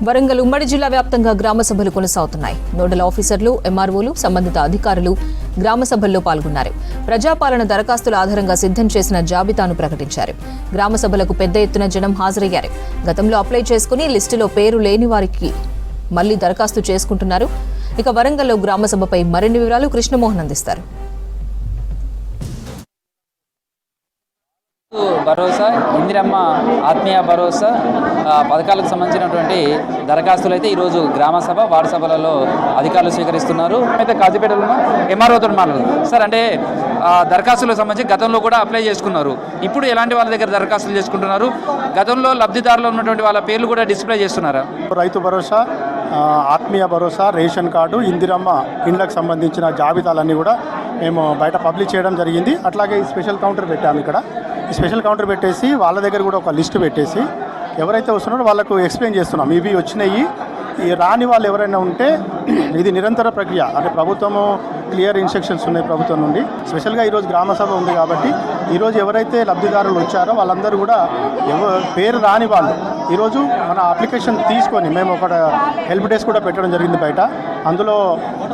వరంగల్ ఉమ్మడి జిల్లా వ్యాప్తంగా గ్రామ సభలు కొనసాగుతున్నాయి. నోడల్ ఆఫీసర్లు, ఎంఆర్ఓలు, సంబంధిత అధికారులు గ్రామ సభల్లో పాల్గొన్నారు. ప్రజాపాలన దరఖాస్తుల ఆధారంగా సిద్ధం చేసిన జాబితాను ప్రకటించారు. గ్రామ సభలకు పెద్ద ఎత్తున జనం హాజరయ్యారు. గతంలో అప్లై చేసుకుని లిస్టులో పేరు లేని వారికి మళ్లీ దరఖాస్తు చేసుకుంటున్నారు. ఇక వరంగల్లో గ్రామ సభపై మరిన్ని వివరాలు కృష్ణమోహన్ అందిస్తారు. భరోసా, ఇందిరమ్మ ఆత్మీయ భరోసా పథకాలకు సంబంధించినటువంటి దరఖాస్తులు అయితే ఈరోజు గ్రామ సభ, వార్డు సభలలో అధికారులు స్వీకరిస్తున్నారు. అయితే కాజీపేటలో ఎంఆర్ఓతో మాట్లాడుతున్నారు. సార్, అంటే దరఖాస్తులకు సంబంధించి గతంలో కూడా అప్లై చేసుకున్నారు. ఇప్పుడు ఎలాంటి వాళ్ళ దగ్గర దరఖాస్తులు చేసుకుంటున్నారు? గతంలో లబ్ధిదారులు ఉన్నటువంటి వాళ్ళ పేర్లు కూడా డిస్ప్లే చేస్తున్నారా? రైతు భరోసా, ఆత్మీయ భరోసా, రేషన్ కార్డు, ఇందిరమ్మ ఇండ్లకు సంబంధించిన జాబితాలన్నీ కూడా మేము బయట పబ్లిష్ చేయడం జరిగింది. అట్లాగే ఈ స్పెషల్ కౌంటర్ పెట్టాము. ఇక్కడ ఈ స్పెషల్ కౌంటర్ పెట్టేసి వాళ్ళ దగ్గర కూడా ఒక లిస్టు పెట్టేసి ఎవరైతే వస్తున్నారో వాళ్ళకు ఎక్స్ప్లెయిన్ చేస్తున్నాం. ఇవి వచ్చినాయి, ఈ రాని వాళ్ళు ఎవరైనా ఉంటే ఇది నిరంతర ప్రక్రియ. అంటే ప్రభుత్వము క్లియర్ ఇన్స్ట్రక్షన్స్ ఉన్నాయి ప్రభుత్వం నుండి. స్పెషల్గా ఈరోజు గ్రామ సభ ఉంది కాబట్టి ఈరోజు ఎవరైతే లబ్ధిదారులు వచ్చారో వాళ్ళందరూ కూడా పేరు రాని వాళ్ళు ఈరోజు మన అప్లికేషన్ తీసుకొని మేము ఒక హెల్ప్ డెస్క్ కూడా పెట్టడం జరిగింది బయట. అందులో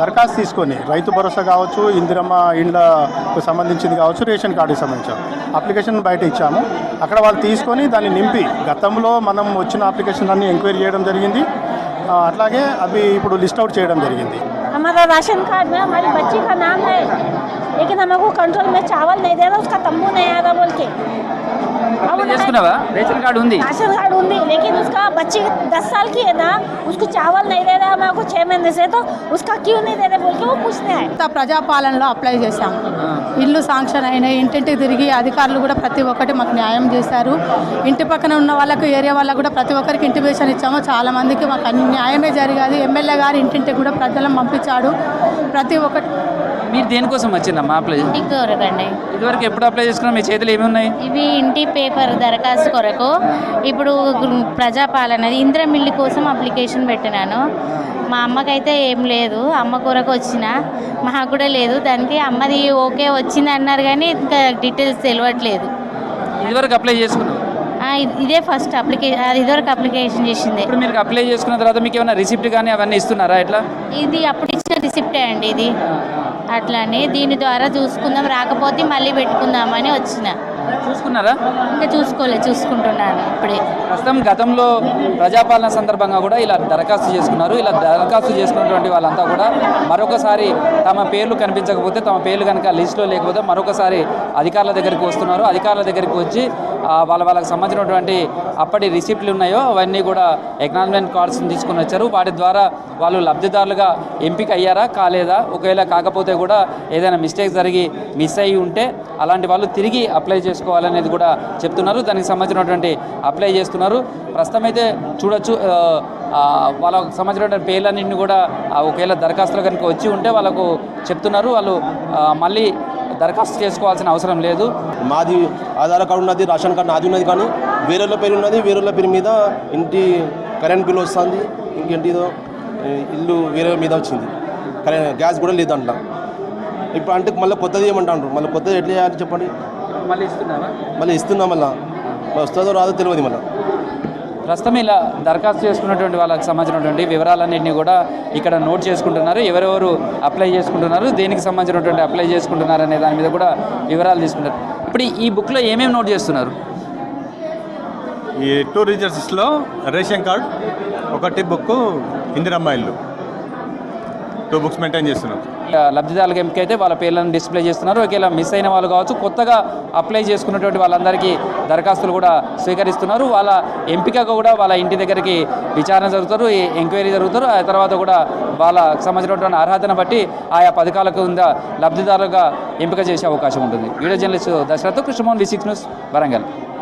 దరఖాస్తు తీసుకొని రైతు భరోసా కావచ్చు, ఇందిరమ్మ ఇండ్లకు సంబంధించింది కావచ్చు, రేషన్ కార్డుకి సంబంధించిన అప్లికేషన్ బయట ఇచ్చాము. అక్కడ వాళ్ళు తీసుకొని దాన్ని నింపి గతంలో మనం వచ్చిన అప్లికేషన్ అన్ని ఎంక్వైరీ చేయడం జరిగింది. అట్లాగే అవి ఇప్పుడు లిస్ట్ అవుట్ చేయడం జరిగింది. हमारा राशन कार्ड में हमारी बच्ची का नाम है, लेकिन हमको कंट्रोल में चावल नहीं दे रहा, उसका तंबू नहीं आ रहा बोल के। रेशन कार्ड उंदी, लेकिन उसका बच्ची 10 साल की है ना, उसको चावल नहीं दे रहा हमको 6 महीने से, तो उसका क्यों नहीं दे रहे बोल के वो पूछने आए. ప్రజాపాలనలో అప్లై చేశాం. ఇల్లు శాంక్షన్ అయినాయి. ఇంటింటికి తిరిగి అధికారులు కూడా ప్రతి ఒక్కటి మాకు న్యాయం చేశారు. ఇంటి పక్కన ఉన్న వాళ్ళకు, ఏరియా వాళ్ళకు కూడా ప్రతి ఒక్కరికి ఇంటిమేషన్ ఇచ్చాము. చాలా మందికి మాకు అన్ని న్యాయమే జరిగేది. ఎమ్మెల్యే గారు ఇంటింటికి కూడా ప్రజలను పంపించాడు. ప్రతి ఒక్కటి. మీరు దేనికోసం వచ్చిందమ్మా అప్లై? ఇంటి కొరకు అండి. ఇదివరకు ఎప్పుడు అప్లై చేసుకున్నా? మీ చేతులు ఏమి ఉన్నాయి? ఇవి ఇంటి పేపర్ దరఖాస్తు కొరకు. ఇప్పుడు ప్రజాపాలన ఇందిరమ్మ ఇల్లు కోసం అప్లికేషన్ పెట్టినాను. మా అమ్మకైతే ఏం లేదు, అమ్మ కొరకు వచ్చిన, మాకు కూడా లేదు. దానికి అమ్మది ఓకే వచ్చింది అన్నారు కానీ ఇంకా డీటెయిల్స్ తెలియట్లేదు. ఇదివరకు అప్లై చేసుకున్నాను. ఇదే ఫస్ట్ అప్లికేషన్, ఇదివరకు అప్లికేషన్ చేసింది. ఇప్పుడు మీరు అప్లై చేసుకున్న తర్వాత మీకు ఏమైనా రిసిప్ట్ కానీ అవన్నీ ఇస్తున్నారా? ఎట్లా? ఇది అప్పుడు ఇచ్చిన రిసిప్టే అండి ఇది. అట్లానే దీని ద్వారా చూసుకుందాం, రాకపోతే మళ్ళీ పెట్టుకుందామని వచ్చిన. చూసుకున్నారా? ఇంకా చూసుకుంటున్నాను ఇప్పుడే. ప్రస్తుతం గతంలో ప్రజాపాలన సందర్భంగా కూడా ఇలా దరఖాస్తు చేసుకున్నారు. ఇలా దరఖాస్తు చేసుకున్నటువంటి వాళ్ళంతా కూడా మరొకసారి తమ పేర్లు కనిపించకపోతే, తమ పేర్లు కనుక లిస్టులో లేకపోతే మరొకసారి అధికారుల దగ్గరికి వస్తున్నారు. అధికారుల దగ్గరికి వచ్చి వాళ్ళకి సంబంధించినటువంటి అప్పటి రిసిప్ట్లు ఉన్నాయో అవన్నీ కూడా ఎక్నాలజ్మెంట్ కార్డ్స్ని తీసుకుని వచ్చారు. వాటి ద్వారా వాళ్ళు లబ్ధిదారులుగా ఎంపిక అయ్యారా కాలేదా, ఒకవేళ కాకపోతే కూడా ఏదైనా మిస్టేక్ జరిగి మిస్ అయ్యి ఉంటే అలాంటి వాళ్ళు తిరిగి అప్లై చేసుకోవాలనేది కూడా చెప్తున్నారు. దానికి సంబంధించినటువంటి అప్లై చేస్తున్నారు. ప్రస్తుతం అయితే చూడొచ్చు, వాళ్ళకు సంబంధించినటువంటి పేర్లన్నింటినీ కూడా ఒకవేళ దరఖాస్తులు కనుక వచ్చి ఉంటే వాళ్ళకు చెప్తున్నారు. వాళ్ళు మళ్ళీ దరఖాస్తు చేసుకోవాల్సిన అవసరం లేదు. మాది ఆధార్ కార్డు ఉన్నది, రేషన్ కార్డు నాది ఉన్నది, కానీ వేరేళ్ళ పేరు ఉన్నది. వేరేళ్ళ పేరు మీద ఇంటి కరెంట్ బిల్ వస్తుంది, ఇంకేంటిదో ఇల్లు వేరే మీద వచ్చింది. గ్యాస్ కూడా లేదు అంట. ఇప్పుడు అంటే మళ్ళీ కొత్తది ఏమంటారు? మళ్ళీ కొత్తది ఎట్లా చేయాలి చెప్పండి? మళ్ళీ ఇస్తున్నా, మళ్ళీ వస్తుందో రాదో తెలియదు. మళ్ళీ ప్రస్తుతం ఇలా దరఖాస్తు చేసుకున్నటువంటి వాళ్ళకి సంబంధించినటువంటి వివరాలన్నింటినీ కూడా ఇక్కడ నోట్ చేసుకుంటున్నారు. ఎవరెవరు అప్లై చేసుకుంటున్నారు, దేనికి సంబంధించినటువంటి అప్లై చేసుకుంటున్నారు అనే దాని మీద కూడా వివరాలు తీసుకుంటారు. ఇప్పుడు ఈ బుక్లో ఏమేమి నోట్ చేస్తున్నారు? ఈ 2 రిజిస్టర్స్లో రేషన్ కార్డ్, ఒకటి బుక్, ఇందిరమ్మ ఇల్లు, 2 బుక్స్ మెయింటైన్ చేస్తున్నారు. లబ్ధిదారులకు ఎంపికైతే వాళ్ళ పేర్లను డిస్ప్లే చేస్తున్నారు. ఒకవేళ మిస్ అయిన వాళ్ళు కావచ్చు, కొత్తగా అప్లై చేసుకున్నటువంటి వాళ్ళందరికీ దరఖాస్తులు కూడా స్వీకరిస్తున్నారు. వాళ్ళ ఎంపికగా కూడా వాళ్ళ ఇంటి దగ్గరికి విచారణ జరుగుతారు, ఎంక్వైరీ జరుగుతారు. ఆ తర్వాత కూడా వాళ్ళకు సంబంధించినటువంటి అర్హతను బట్టి ఆయా పథకాలకు లబ్ధిదారులుగా ఎంపిక చేసే అవకాశం ఉంటుంది. Video journalist Dashrath, Krishnamohan, V6 news, Warangal.